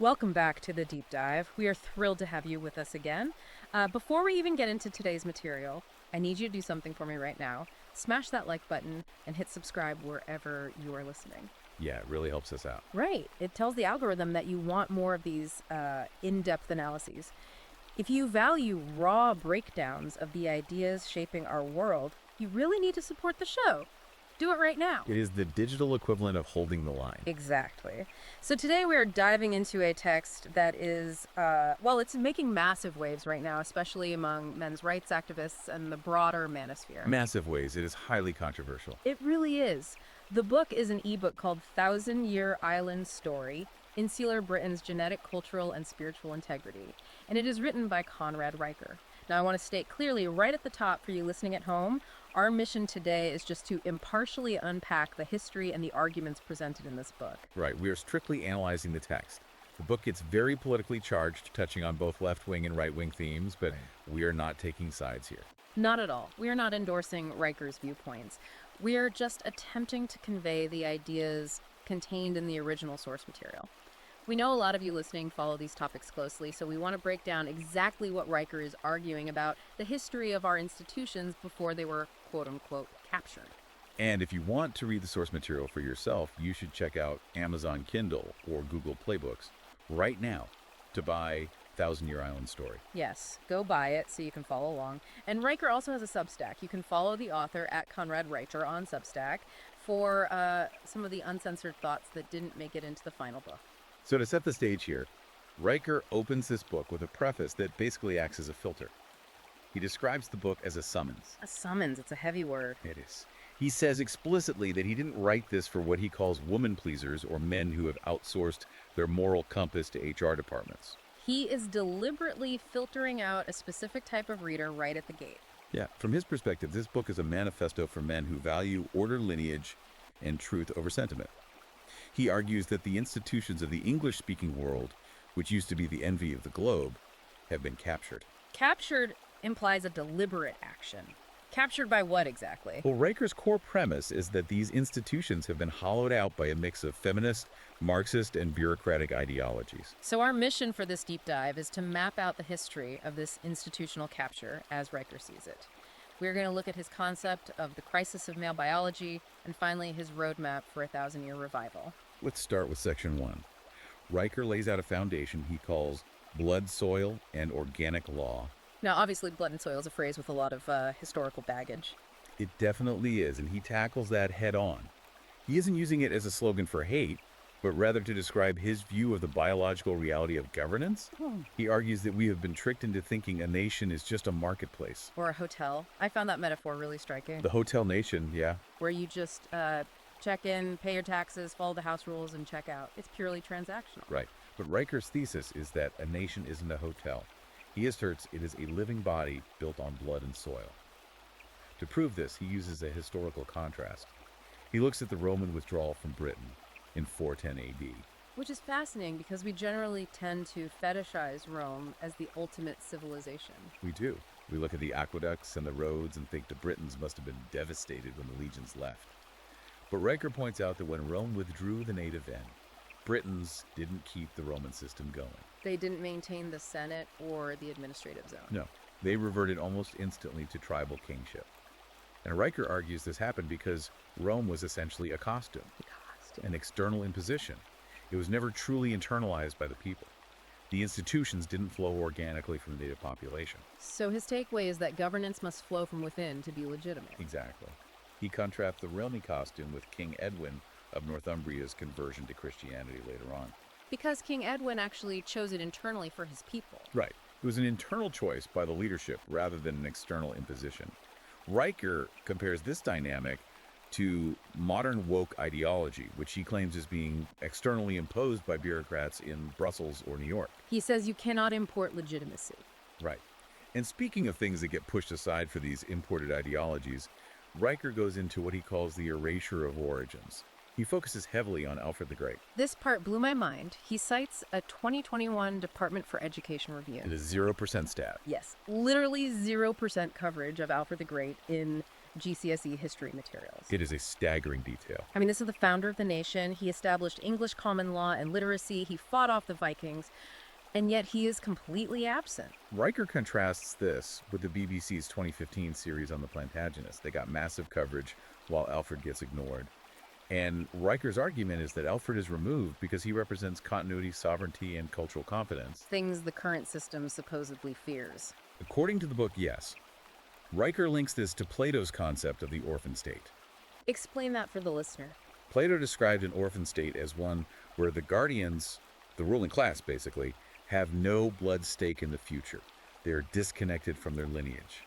Welcome back to the Deep Dive. We are thrilled to have you with us again. Before we even get into today's material, I need you to do something for me right now. Smash that like button and hit subscribe wherever you are listening. Yeah, it really helps us out. Right. It tells the algorithm that you want more of these in-depth analyses. If you value raw breakdowns of the ideas shaping our world, you really need to support the show. Do it right now. It is the digital equivalent of holding the line. Exactly. So today we are diving into a text that is, it's making massive waves right now, especially among men's rights activists and the broader manosphere. Massive ways. It is highly controversial. It really is. The book is an ebook called Thousand Year Island Story, Insular Britain's Genetic, Cultural, and Spiritual Integrity, and it is written by Conrad Riker. Now, I want to state clearly right at the top for you listening at home, our mission today is just to impartially unpack the history and the arguments presented in this book. Right. We are strictly analyzing the text. The book gets very politically charged, touching on both left-wing and right-wing themes, but we are not taking sides here. Not at all. We are not endorsing Riker's viewpoints. We are just attempting to convey the ideas contained in the original source material. We know a lot of you listening follow these topics closely, so we want to break down exactly what Riker is arguing about the history of our institutions before they were quote-unquote captured. And if you want to read the source material for yourself, you should check out Amazon Kindle or Google Playbooks right now to buy Thousand Year Island Story. Yes, go buy it so you can follow along. And Riker also has a Substack. You can follow the author at Conrad Riker on Substack for some of the uncensored thoughts that didn't make it into the final book. So to set the stage here, Riker opens this book with a preface that basically acts as a filter. He describes the book as a summons. A summons, it's a heavy word. It is. He says explicitly that he didn't write this for what he calls woman pleasers or men who have outsourced their moral compass to HR departments. He is deliberately filtering out a specific type of reader right at the gate. Yeah, from his perspective, this book is a manifesto for men who value order, lineage, and truth over sentiment. He argues that the institutions of the English-speaking world, which used to be the envy of the globe, have been captured. Captured implies a deliberate action. Captured by what exactly? Well, Riker's core premise is that these institutions have been hollowed out by a mix of feminist, Marxist, and bureaucratic ideologies. So our mission for this deep dive is to map out the history of this institutional capture as Riker sees it. We're going to look at his concept of the crisis of male biology, and finally his roadmap for a 1,000-year revival. Let's start with Section 1. Riker lays out a foundation he calls blood, soil, and organic law. Now, obviously, blood and soil is a phrase with a lot of historical baggage. It definitely is, and he tackles that head on. He isn't using it as a slogan for hate, but rather to describe his view of the biological reality of governance. He argues that we have been tricked into thinking a nation is just a marketplace. Or a hotel. I found that metaphor really striking. The hotel nation, yeah. Where you just check in, pay your taxes, follow the house rules, and check out. It's purely transactional. Right. But Riker's thesis is that a nation isn't a hotel. He asserts it is a living body built on blood and soil. To prove this, he uses a historical contrast. He looks at the Roman withdrawal from Britain in 410 AD. Which is fascinating because we generally tend to fetishize Rome as the ultimate civilization. We do. We look at the aqueducts and the roads and think the Britons must have been devastated when the legions left. But Riker points out that when Rome withdrew the native end, Britons didn't keep the Roman system going. They didn't maintain the Senate or the administrative zone. No, they reverted almost instantly to tribal kingship. And Riker argues this happened because Rome was essentially a costume, an external imposition. It was never truly internalized by the people. The institutions didn't flow organically from the native population. So his takeaway is that governance must flow from within to be legitimate. Exactly. He contrasts the Roman costume with King Edwin of Northumbria's conversion to Christianity later on. Because King Edwin actually chose it internally for his people. Right. It was an internal choice by the leadership rather than an external imposition. Riker compares this dynamic to modern woke ideology, which he claims is being externally imposed by bureaucrats in Brussels or New York. He says you cannot import legitimacy. Right. And speaking of things that get pushed aside for these imported ideologies, Riker goes into what he calls the erasure of origins. He focuses heavily on Alfred the Great. This part blew my mind. He cites a 2021 Department for Education review. It is 0% stat. Yes, literally 0% coverage of Alfred the Great in GCSE history materials. It is a staggering detail. I mean, this is the founder of the nation. He established English common law and literacy. He fought off the Vikings, and yet he is completely absent. Riker contrasts this with the BBC's 2015 series on the Plantagenets. They got massive coverage while Alfred gets ignored. And Riker's argument is that Alfred is removed because he represents continuity, sovereignty, and cultural confidence. Things the current system supposedly fears. According to the book, yes. Riker links this to Plato's concept of the orphan state. Explain that for the listener. Plato described an orphan state as one where the guardians, the ruling class basically, have no blood stake in the future. They are disconnected from their lineage.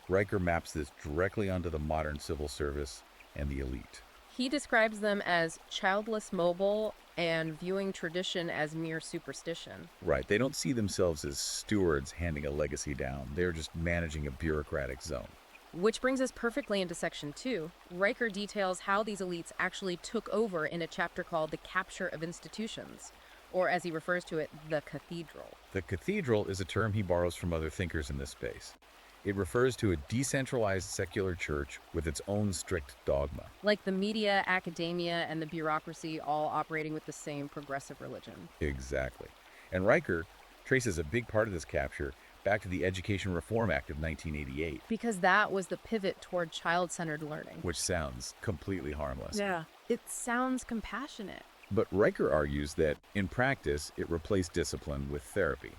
Riker maps this directly onto the modern civil service and the elite. He describes them as childless mobile and viewing tradition as mere superstition. Right, they don't see themselves as stewards handing a legacy down. They're just managing a bureaucratic zone. Which brings us perfectly into Section 2. Riker details how these elites actually took over in a chapter called The Capture of Institutions, or as he refers to it, the cathedral. The cathedral is a term he borrows from other thinkers in this space. It refers to a decentralized secular church with its own strict dogma. Like the media, academia, and the bureaucracy all operating with the same progressive religion. Exactly. And Riker traces a big part of this capture back to the Education Reform Act of 1988. Because that was the pivot toward child-centered learning. Which sounds completely harmless. Yeah. It sounds compassionate. But Riker argues that, in practice, it replaced discipline with therapy.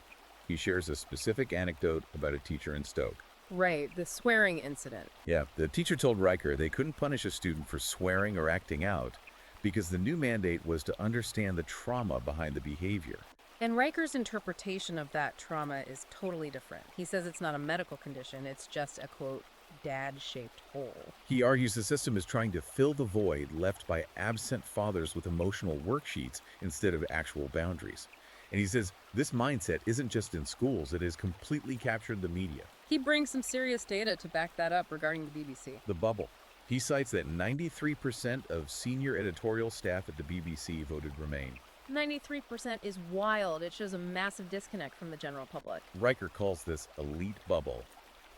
He shares a specific anecdote about a teacher in Stoke. Right, the swearing incident. Yeah, the teacher told Riker they couldn't punish a student for swearing or acting out because the new mandate was to understand the trauma behind the behavior. And Riker's interpretation of that trauma is totally different. He says it's not a medical condition, it's just a, quote, dad-shaped hole. He argues the system is trying to fill the void left by absent fathers with emotional worksheets instead of actual boundaries. And he says this mindset isn't just in schools, it has completely captured the media. He brings some serious data to back that up regarding the BBC. The bubble. He cites that 93% of senior editorial staff at the BBC voted Remain. 93% is wild. It shows a massive disconnect from the general public. Riker calls this elite bubble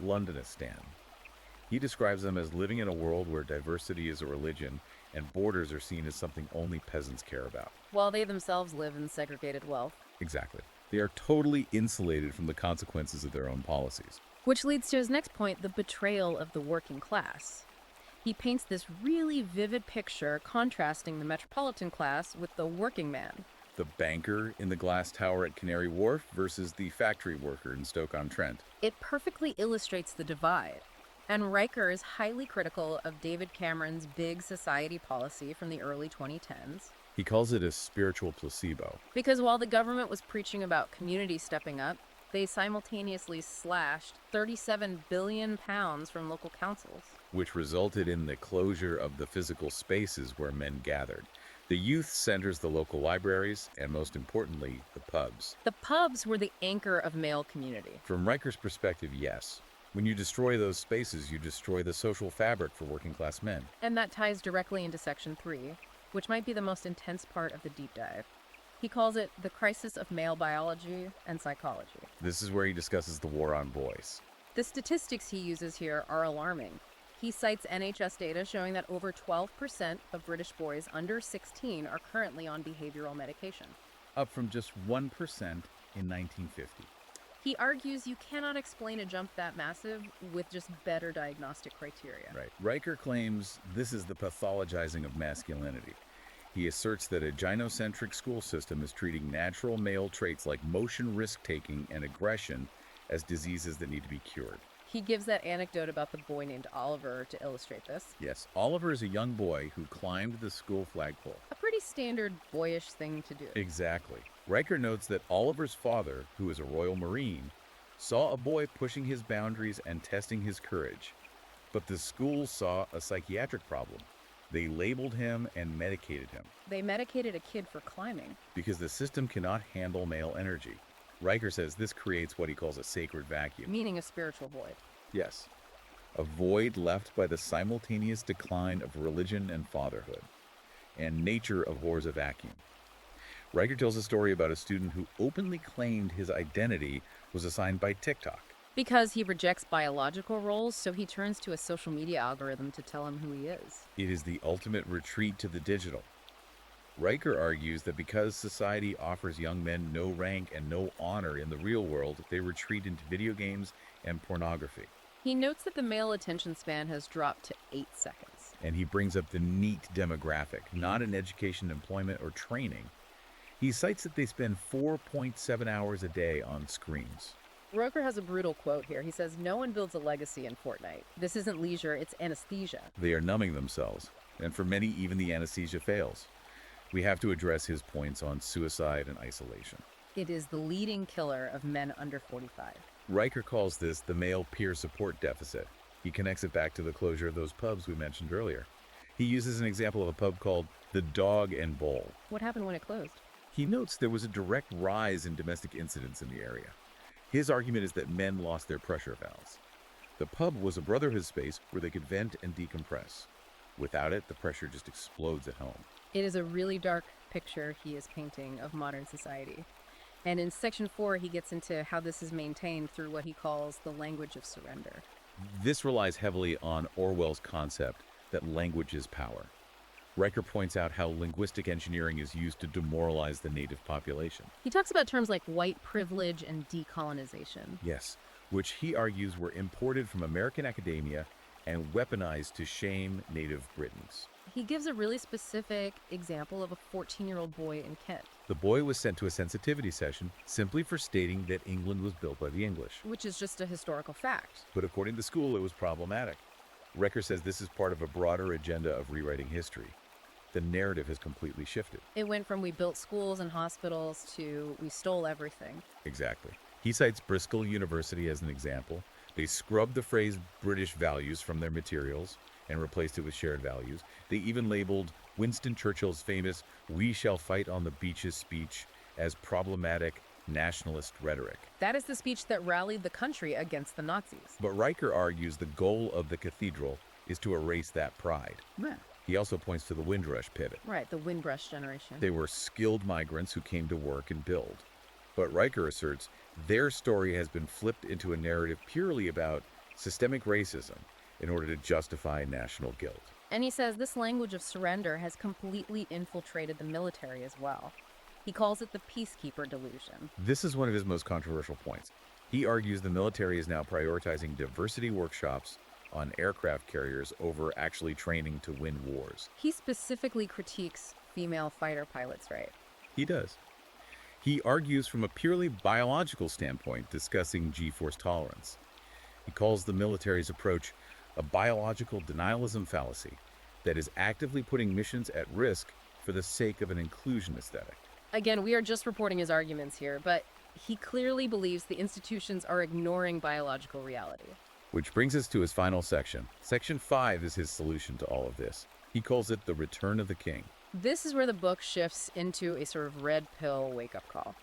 Londonistan. He describes them as living in a world where diversity is a religion and borders are seen as something only peasants care about. While they themselves live in segregated wealth. Exactly. They are totally insulated from the consequences of their own policies. Which leads to his next point, the betrayal of the working class. He paints this really vivid picture contrasting the metropolitan class with the working man. The banker in the glass tower at Canary Wharf versus the factory worker in Stoke-on-Trent. It perfectly illustrates the divide. And Riker is highly critical of David Cameron's big society policy from the early 2010s. He calls it a spiritual placebo. Because while the government was preaching about community stepping up, they simultaneously slashed £37 billion from local councils. Which resulted in the closure of the physical spaces where men gathered. The youth centers the local libraries, and most importantly, the pubs. The pubs were the anchor of male community. From Riker's perspective, yes. When you destroy those spaces, you destroy the social fabric for working class men. And that ties directly into Section 3, which might be the most intense part of the deep dive. He calls it the crisis of male biology and psychology. This is where he discusses the war on boys. The statistics he uses here are alarming. He cites NHS data showing that over 12% of British boys under 16 are currently on behavioral medication. Up from just 1% in 1950. He argues you cannot explain a jump that massive with just better diagnostic criteria. Right. Riker claims this is the pathologizing of masculinity. He asserts that a gynocentric school system is treating natural male traits like motion, risk-taking, and aggression as diseases that need to be cured. He gives that anecdote about the boy named Oliver to illustrate this. Yes, Oliver is a young boy who climbed the school flagpole. A pretty standard boyish thing to do. Exactly. Riker notes that Oliver's father, who is a Royal Marine, saw a boy pushing his boundaries and testing his courage. But the school saw a psychiatric problem. They labeled him and medicated him. They medicated a kid for climbing. Because the system cannot handle male energy. Riker says this creates what he calls a sacred vacuum. Meaning a spiritual void. Yes. A void left by the simultaneous decline of religion and fatherhood. And nature abhors a vacuum. Riker tells a story about a student who openly claimed his identity was assigned by TikTok. Because he rejects biological roles, so he turns to a social media algorithm to tell him who he is. It is the ultimate retreat to the digital. Riker argues that because society offers young men no rank and no honor in the real world, they retreat into video games and pornography. He notes that the male attention span has dropped to 8 seconds. And he brings up the neat demographic, not in education, employment, or training. He cites that they spend 4.7 hours a day on screens. Roker has a brutal quote here. He says, "No one builds a legacy in Fortnite. This isn't leisure, it's anesthesia." They are numbing themselves, and for many, even the anesthesia fails. We have to address his points on suicide and isolation. It is the leading killer of men under 45. Riker calls this the male peer support deficit. He connects it back to the closure of those pubs we mentioned earlier. He uses an example of a pub called the Dog and Bowl. What happened when it closed? He notes there was a direct rise in domestic incidents in the area. His argument is that men lost their pressure valves. The pub was a brotherhood space where they could vent and decompress. Without it, the pressure just explodes at home. It is a really dark picture he is painting of modern society. And in section 4, he gets into how this is maintained through what he calls the language of surrender. This relies heavily on Orwell's concept that language is power. Riker points out how linguistic engineering is used to demoralize the native population. He talks about terms like white privilege and decolonization. Yes, which he argues were imported from American academia and weaponized to shame native Britons. He gives a really specific example of a 14-year-old boy in Kent, The boy was sent to a sensitivity session simply for stating that England was built by the English. which is just a historical fact. But according to the school, it was problematic. Riker says this is part of a broader agenda of rewriting history. The narrative has completely shifted. It went from we built schools and hospitals to we stole everything. Exactly. He cites Bristol University as an example. They scrubbed the phrase British values from their materials and replaced it with shared values. They even labeled Winston Churchill's famous "We shall fight on the beaches" speech as problematic nationalist rhetoric. That is the speech that rallied the country against the Nazis. But Riker argues the goal of the cathedral is to erase that pride. Yeah. He also points to the Windrush pivot. Right, the Windrush generation. They were skilled migrants who came to work and build. But Riker asserts their story has been flipped into a narrative purely about systemic racism in order to justify national guilt. And he says this language of surrender has completely infiltrated the military as well. He calls it the peacekeeper delusion. This is one of his most controversial points. He argues the military is now prioritizing diversity workshops on aircraft carriers over actually training to win wars. He specifically critiques female fighter pilots, right? He does. He argues from a purely biological standpoint, discussing G-force tolerance. He calls the military's approach a biological denialism fallacy that is actively putting missions at risk for the sake of an inclusion aesthetic. Again, we are just reporting his arguments here, but he clearly believes the institutions are ignoring biological reality. Which brings us to his final section. Section 5 is his solution to all of this. He calls it the return of the king. This is where the book shifts into a sort of red pill wake-up call.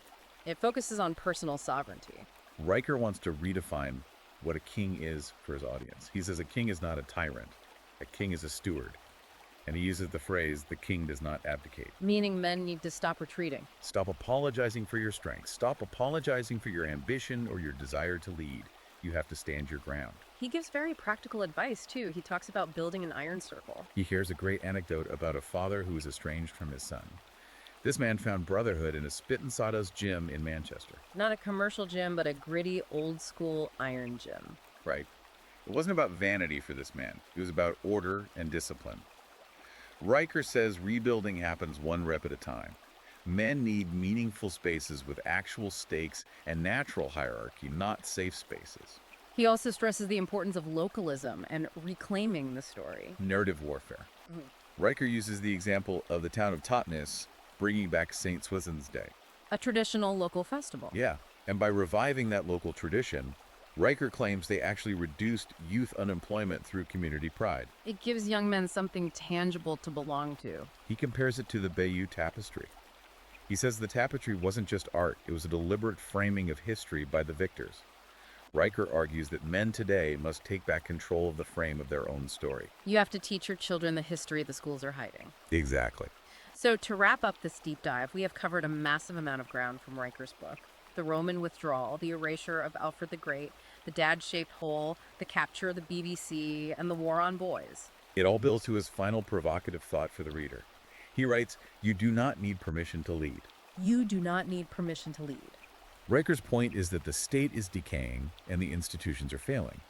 It focuses on personal sovereignty. Riker wants to redefine what a king is for his audience. He says a king is not a tyrant. A king is a steward. And he uses the phrase, the king does not abdicate. Meaning men need to stop retreating. Stop apologizing for your strength. Stop apologizing for your ambition or your desire to lead. You have to stand your ground. He gives very practical advice, too. He talks about building an iron circle. He hears a great anecdote about a father who was estranged from his son. This man found brotherhood in a spit and sawdust gym in Manchester. Not a commercial gym, but a gritty, old-school iron gym. Right. It wasn't about vanity for this man. It was about order and discipline. Riker says rebuilding happens one rep at a time. Men need meaningful spaces with actual stakes and natural hierarchy, not safe spaces. He also stresses the importance of localism and reclaiming the story. Narrative warfare. Riker uses the example of the town of Totnes bringing back St. Swithin's Day. A traditional local festival. Yeah, and by reviving that local tradition, Riker claims they actually reduced youth unemployment through community pride. It gives young men something tangible to belong to. He compares it to the Bayeux Tapestry. He says the tapestry wasn't just art, it was a deliberate framing of history by the victors. Riker argues that men today must take back control of the frame of their own story. You have to teach your children the history the schools are hiding. Exactly. So to wrap up this deep dive, we have covered a massive amount of ground from Riker's book. The Roman withdrawal, the erasure of Alfred the Great, the dad-shaped hole, the capture of the BBC, and the war on boys. It all builds to his final provocative thought for the reader. He writes, "You do not need permission to lead." You do not need permission to lead. Riker's point is that the state is decaying and the institutions are failing.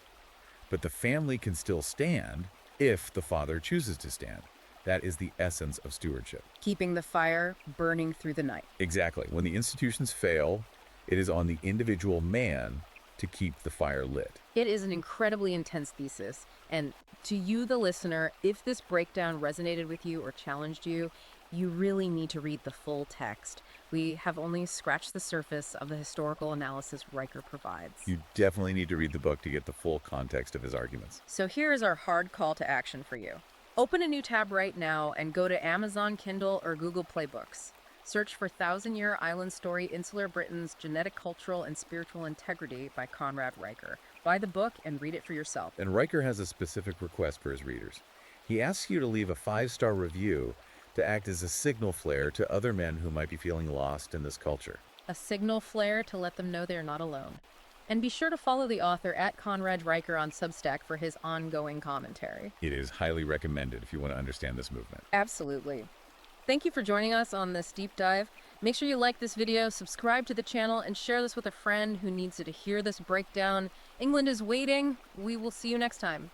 But the family can still stand if the father chooses to stand. That is the essence of stewardship. Keeping the fire burning through the night. Exactly. When the institutions fail, it is on the individual man to keep the fire lit. It is an incredibly intense thesis, and to you, the listener, if this breakdown resonated with you or challenged you, you really need to read the full text. We have only scratched the surface of the historical analysis Riker provides. You definitely need to read the book to get the full context of his arguments. So here is our hard call to action for you. Open a new tab right now and go to Amazon Kindle or Google Play Books. Search for Thousand Year Island Story, Insular Britain's Genetic, Cultural, and Spiritual Integrity by Conrad Riker. Buy the book and read it for yourself. And Riker has a specific request for his readers. He asks you to leave a 5-star review to act as a signal flare to other men who might be feeling lost in this culture. A signal flare to let them know they're not alone. And be sure to follow the author at Conrad Riker on Substack for his ongoing commentary. It is highly recommended if you want to understand this movement. Absolutely. Thank you for joining us on this deep dive. Make sure you like this video, subscribe to the channel, and share this with a friend who needs to hear this breakdown. England is waiting. We will see you next time.